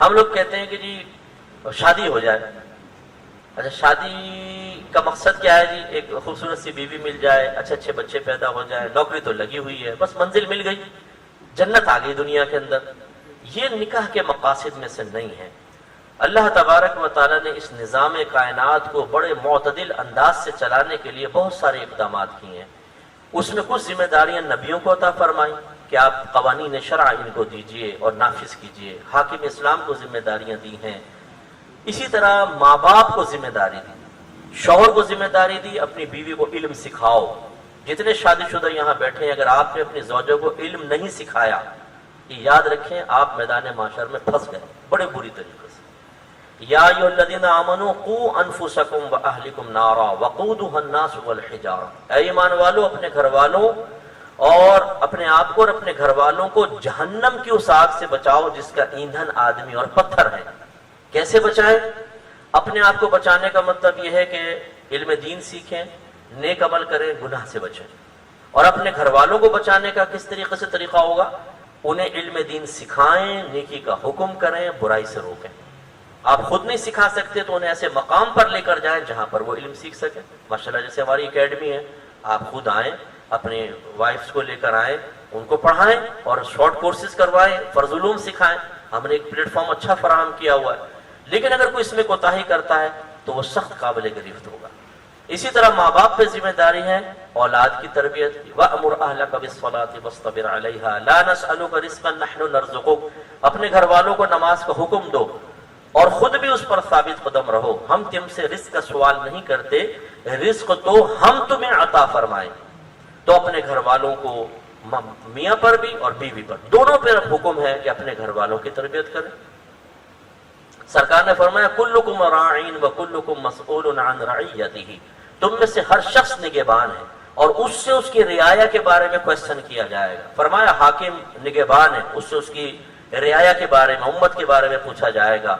ہم لوگ کہتے ہیں کہ جی شادی ہو جائے. اچھا شادی کا مقصد کیا ہے جی؟ ایک خوبصورت سی بیوی مل جائے, اچھے اچھے بچے پیدا ہو جائے, نوکری تو لگی ہوئی ہے, بس منزل مل گئی, جنت آ گئی دنیا کے اندر. یہ نکاح کے مقاصد میں سے نہیں ہے. اللہ تبارک و تعالیٰ نے اس نظام کائنات کو بڑے معتدل انداز سے چلانے کے لیے بہت سارے اقدامات کیے ہیں. اس میں کچھ ذمہ داریاں نبیوں کو عطا فرمائیں کہ آپ قوانین شرع ان کو دیجئے اور نافذ کیجئے. حاکم اسلام کو ذمہ داریاں دی ہیں. اسی طرح ماں باپ کو ذمہ داری دی, شوہر کو ذمہ داری دی اپنی بیوی کو علم سکھاؤ. جتنے شادی شدہ یہاں بیٹھے ہیں, اگر آپ نے اپنی زوجہ کو علم نہیں سکھایا, یہ یاد رکھیں آپ میدان محشر میں پھنس گئے بڑے بری طریقے سے. یا ایھا الذین آمنوا قوا انفسکم واہلکم نارا وقودھا الناس والحجارہ. اے ایمان والو, اپنے گھر والوں اور اپنے آپ کو اور اپنے گھر والوں کو جہنم کی اس آگ سے بچاؤ جس کا ایندھن آدمی اور پتھر ہے. کیسے بچائیں؟ اپنے آپ کو بچانے کا مطلب یہ ہے کہ علم دین سیکھیں, نیک عمل کریں, گناہ سے بچیں. اور اپنے گھر والوں کو بچانے کا کس طریقے سے طریقہ ہوگا؟ انہیں علم دین سکھائیں, نیکی کا حکم کریں, برائی سے روکیں. آپ خود نہیں سکھا سکتے تو انہیں ایسے مقام پر لے کر جائیں جہاں پر وہ علم سیکھ سکیں. ماشاءاللہ جیسے ہماری اکیڈمی ہے, آپ خود آئیں, اپنے وائفز کو لے کر آئیں, ان کو پڑھائیں اور شارٹ کورسز کروائیں, فرض علوم سکھائیں. ہم نے ایک پلیٹ فارم اچھا فراہم کیا ہوا ہے. لیکن اگر کوئی اس میں کوتاہی کرتا ہے تو وہ سخت قابل گرفت ہوگا. اسی طرح ماں باپ پہ ذمہ داری ہے اولاد کی تربیت کی. وَأْمُرْ أَهْلَكَ بِالصَّلَاةِ وَاصْطَبِرْ عَلَيْهَا لَا نَسْأَلُكَ رِزْقًا نَحْنُ نَرْزُقُكَ. اپنے گھر والوں کو نماز کا حکم دو اور خود بھی اس پر ثابت قدم رہو. ہم تم سے رزق کا سوال نہیں کرتے, رزق تو ہم تمہیں عطا فرمائیں. تو اپنے گھر والوں کو میاں پر بھی اور بیوی پر دونوں پہ حکم ہے کہ اپنے گھر والوں کی تربیت کریں. سرکار نے فرمایا کلکم راعین وکلکم مسئول عن رعیتہ. تم میں سے ہر شخص نگہبان ہے اور اس سے اس کی رعایا کے بارے میں کوشچن کیا جائے گا. فرمایا حاکم نگہبان ہے, اس سے اس کی رعایا کے بارے میں, امت کے بارے میں پوچھا جائے گا.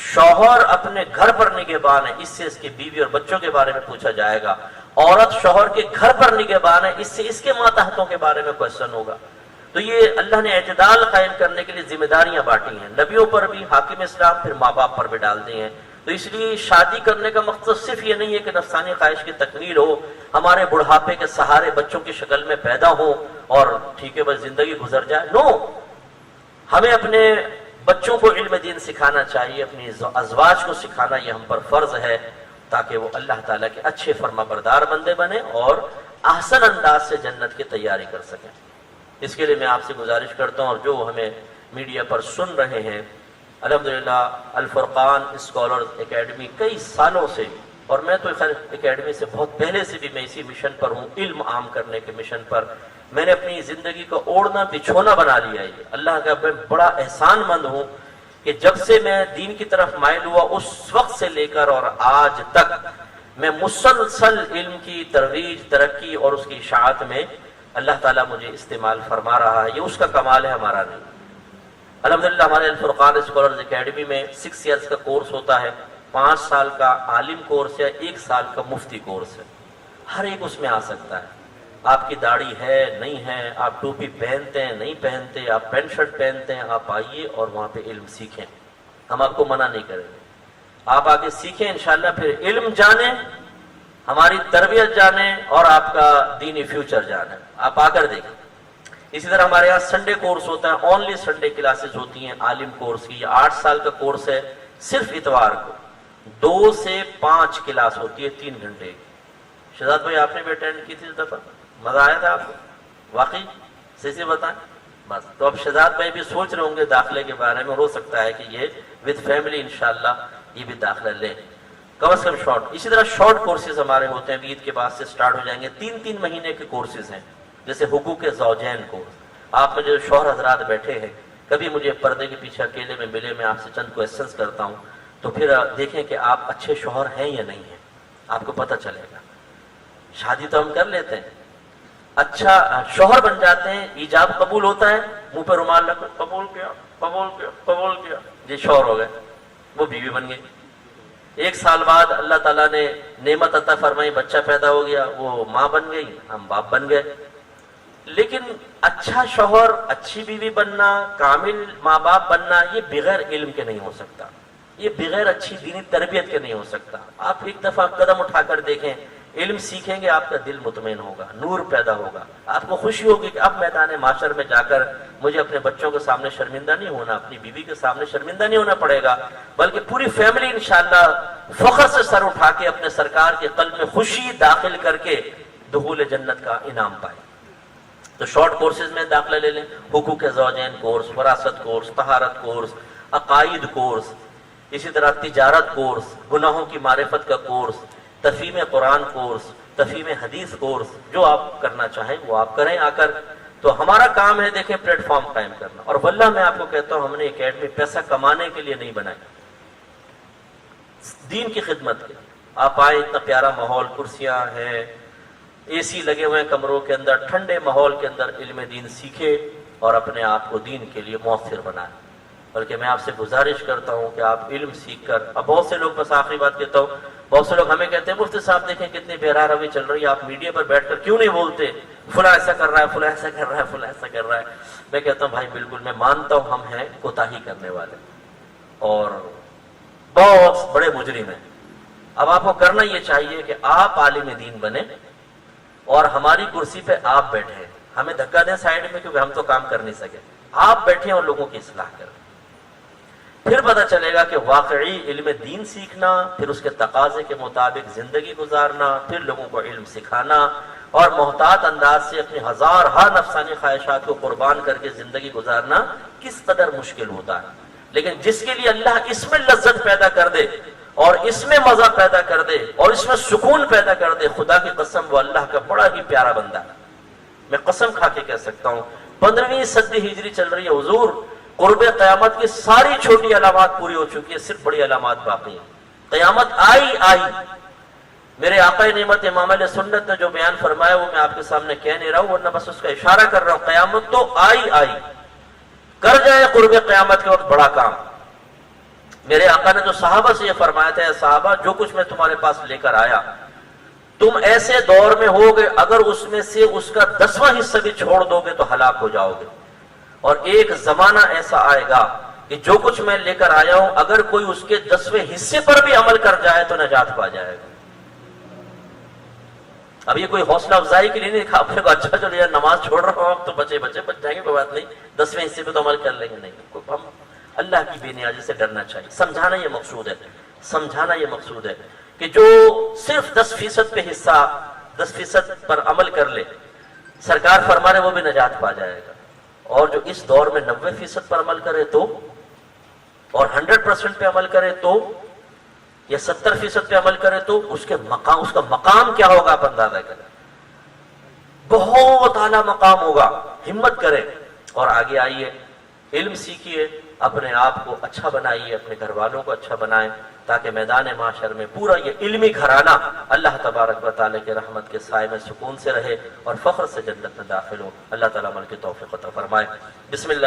شوہر اپنے گھر پر نگہبان ہے, اس سے اس کی بیوی اور بچوں کے بارے میں پوچھا جائے گا. عورت شوہر کے گھر پر نگہبان ہے, اس سے اس کے ماتحتوں کے بارے میں کوشچن ہوگا. تو یہ اللہ نے اعتدال قائم کرنے کے لیے ذمہ داریاں بانٹی ہیں, نبیوں پر بھی, حاکم اسلام, پھر ماں باپ پر بھی ڈال دی ہیں. تو اس لیے شادی کرنے کا مقصد صرف یہ نہیں ہے کہ نفسانی خواہش کی تکمیل ہو, ہمارے بڑھاپے کے سہارے بچوں کی شکل میں پیدا ہوں اور ٹھیک ہے بس زندگی گزر جائے. نو, ہمیں اپنے بچوں کو علم دین سکھانا چاہیے, اپنی ازواج کو سکھانا یہ ہم پر فرض ہے تاکہ وہ اللہ تعالیٰ کے اچھے فرما بردار بندے بنے اور احسن انداز سے جنت کی تیاری کر سکیں. اس کے لیے میں آپ سے گزارش کرتا ہوں, اور جو ہمیں میڈیا پر سن رہے ہیں, الحمدللہ الفرقان اسکالرز اکیڈمی کئی سالوں سے, اور میں تو خیر اکیڈمی سے بہت پہلے سے بھی میں اسی مشن پر ہوں, علم عام کرنے کے مشن پر. میں نے اپنی زندگی کو اوڑھنا بچھونا بنا لیا ہے. اللہ کا میں بڑا احسان مند ہوں کہ جب سے میں دین کی طرف مائل ہوا اس وقت سے لے کر اور آج تک میں مسلسل علم کی ترویج, ترقی اور اس کی اشاعت میں اللہ تعالیٰ مجھے استعمال فرما رہا ہے. یہ اس کا کمال ہے, ہمارا نہیں. الحمدللہ ہمارے الفرقان اسکالرز اکیڈمی میں 6 ایئرز کا کورس ہوتا ہے, 5 سال کا عالم کورس ہے, 1 سال کا مفتی کورس ہے. ہر ایک اس میں آ سکتا ہے. آپ کی داڑھی ہے نہیں ہے, آپ ٹوپی پہنتے ہیں نہیں پہنتے, آپ پینٹ شرٹ پہنتے ہیں, آپ آئیے اور وہاں پہ علم سیکھیں. ہم آپ کو منع نہیں کریں گے, آپ آگے سیکھیں انشاءاللہ, پھر علم جانیں, ہماری تربیت جانیں اور آپ کا دینی فیوچر جانیں. آپ آ کر دیکھیں. اسی طرح ہمارے یہاں سنڈے کورس ہوتا ہے, اونلی سنڈے کلاسز ہوتی ہیں عالم کورس کی. 8 سال کا کورس ہے, صرف اتوار کو 2 سے 5 کلاس ہوتی ہے 3 گھنٹے کی. شہزاد بھائی آپ نے بھی اٹینڈ کی تھی اس دفعہ, مزہ آیا تھا آپ کو واقعی؟ صحیح سے بتائیں بس. تو اب شہزاد بھائی بھی سوچ رہے ہوں گے داخلے کے بارے میں, ہو سکتا ہے کہ یہ وتھ فیملی انشاءاللہ یہ بھی داخلہ لیں, کم از کم شارٹ. اسی طرح شارٹ کورسز ہمارے ہوتے ہیں, عید کے بعد سے سٹارٹ ہو جائیں گے. 3 مہینے کے کورسز ہیں, جیسے حقوق زوجین کورس. آپ میں جو شوہر حضرات بیٹھے ہیں, کبھی مجھے پردے کے پیچھے اکیلے میں ملے, میں آپ سے چند کویسچنز کرتا ہوں, تو پھر دیکھیں کہ آپ اچھے شوہر ہیں یا نہیں ہیں, آپ کو پتہ چلے گا. شادی تو ہم کر لیتے ہیں, اچھا شوہر بن جاتے ہیں, ایجاب قبول ہوتا ہے, منہ پہ رومال رکھ قبول کیا قبول کیا قبول کیا, یہ شوہر ہو گئے, وہ بیوی بن گئی. 1 سال بعد اللہ تعالیٰ نے نعمت عطا فرمائی, بچہ پیدا ہو گیا, وہ ماں بن گئی, ہم باپ بن گئے. لیکن اچھا شوہر، اچھی بیوی بننا، کامل ماں باپ بننا، یہ بغیر علم کے نہیں ہو سکتا، یہ بغیر اچھی دینی تربیت کے نہیں ہو سکتا۔ آپ ایک دفعہ قدم اٹھا کر دیکھیں، علم سیکھیں گے، آپ کا دل مطمئن ہوگا، نور پیدا ہوگا، آپ کو خوشی ہوگی کہ اب میدان معاشر میں جا کر مجھے اپنے بچوں کے سامنے شرمندہ نہیں ہونا، اپنی بیوی کے سامنے شرمندہ نہیں ہونا پڑے گا، بلکہ پوری فیملی انشاءاللہ فخر سے سر اٹھا کے اپنے سرکار کے قلب میں خوشی داخل کر کے دخول جنت کا انعام پائے۔ تو شارٹ کورسز میں داخلہ لے لیں، حقوق زوجین کورس، وراثت کورس، طہارت کورس، عقائد کورس، اسی طرح تجارت کورس، گناہوں کی معرفت کا کورس، تفہیم قرآن کورس، تفہیم حدیث کورس، جو آپ کرنا چاہیں وہ آپ کریں آ کر۔ تو ہمارا کام ہے دیکھیں پلیٹ فارم قائم کرنا، اور واللہ میں آپ کو کہتا ہوں ہم نے اکیڈمی پیسہ کمانے کے لیے نہیں بنائی، دین کی خدمت کے۔ آپ آئے، اتنا پیارا ماحول، کرسیاں ہیں، اے سی لگے ہوئے ہیں کمروں کے اندر، ٹھنڈے ماحول کے اندر علم دین سیکھے اور اپنے آپ کو دین کے لیے مؤثر بنائیں۔ بلکہ میں آپ سے گزارش کرتا ہوں کہ آپ علم سیکھ کر، اب بہت سے لوگ، بس آخری بات کہتا ہوں، بہت سے لوگ ہمیں کہتے ہیں مفتی صاحب دیکھیں کتنی بے راہ روی چل رہی ہے، آپ میڈیا پر بیٹھ کر کیوں نہیں بولتے، فلاں ایسا کر رہا ہے، فلاں ایسا کر رہا ہے، فلاں ایسا کر رہا ہے۔ میں کہتا ہوں بھائی بالکل میں مانتا ہوں ہم ہیں کوتاہی کرنے والے اور بہت بڑے مجرم ہیں۔ اب آپ کو کرنا یہ چاہیے کہ آپ عالم دین بنیں اور ہماری کرسی پہ آپ بیٹھیں، ہمیں دھکا دیں سائیڈ میں کیونکہ ہم تو کام کر نہیں سکے، آپ بیٹھیں اور لوگوں کی اصلاح کریں۔ پھر پتہ چلے گا کہ واقعی علم دین سیکھنا، پھر اس کے تقاضے کے مطابق زندگی گزارنا، پھر لوگوں کو علم سکھانا اور محتاط انداز سے اپنی ہزارہا نفسانی خواہشات کو قربان کر کے زندگی گزارنا کس قدر مشکل ہوتا ہے۔ لیکن جس کے لیے اللہ اس میں لذت پیدا کر دے اور اس میں مزہ پیدا کر دے اور اس میں سکون پیدا کر دے، خدا کی قسم وہ اللہ کا بڑا ہی پیارا بندہ ہے۔ میں قسم کھا کے کہہ سکتا ہوں 15ویں صدی ہجری چل رہی ہے حضور، قرب قیامت کی ساری چھوٹی علامات پوری ہو چکی ہے، صرف بڑی علامات باقی ہیں۔ قیامت آئی۔ میرے آقا نعمت امام علیہ سنت نے جو بیان فرمایا وہ میں آپ کے سامنے کہہ نہیں رہا ہوں، ورنہ بس اس کا اشارہ کر رہا ہوں۔ قیامت تو آئی، کر جائے قرب قیامت کے وقت بڑا کام۔ میرے آقا نے جو صحابہ سے یہ فرمایا تھا، صحابہ جو کچھ میں تمہارے پاس لے کر آیا تم ایسے دور میں ہوگے اگر اس میں سے اس کا 10واں حصہ بھی چھوڑ دو گے تو ہلاک ہو جاؤ گے، اور ایک زمانہ ایسا آئے گا کہ جو کچھ میں لے کر آیا ہوں اگر کوئی اس کے 10ویں حصے پر بھی عمل کر جائے تو نجات پا جائے گا۔ اب یہ کوئی حوصلہ افزائی کے لیے نہیں کہا آپ نے اچھا چلو یار نماز چھوڑ رہا ہوں اب تو بچ جائیں گے، کوئی بات نہیں، 10ویں حصے پہ تو عمل کر لیں گے، نہیں، ہم اللہ کی بے نیازی سے ڈرنا چاہیے۔ سمجھانا یہ مقصود ہے کہ جو صرف 10% پہ حصہ 10% پر عمل کر لے، سرکار فرما رہے وہ بھی نجات پا جائے گا، اور جو اس دور میں 90% پر عمل کرے تو، اور 100% پہ عمل کرے تو، یا 70% پہ عمل کرے تو اس کا مقام کیا ہوگا آپ اندازہ کریں، بہت اعلیٰ مقام ہوگا۔ ہمت کریں اور آگے آئیے، علم سیکھیے، اپنے آپ کو اچھا بنائیے، اپنے گھر والوں کو اچھا بنائیں، تاکہ میدان معاشر میں پورا یہ علمی گھرانہ اللہ تبارک و تعالیٰ کے رحمت کے سائے میں سکون سے رہے اور فخر سے جنت میں داخل ہو۔ اللہ تعالیٰ عمل کی توفیق عطا فرمائے۔ بسم اللہ۔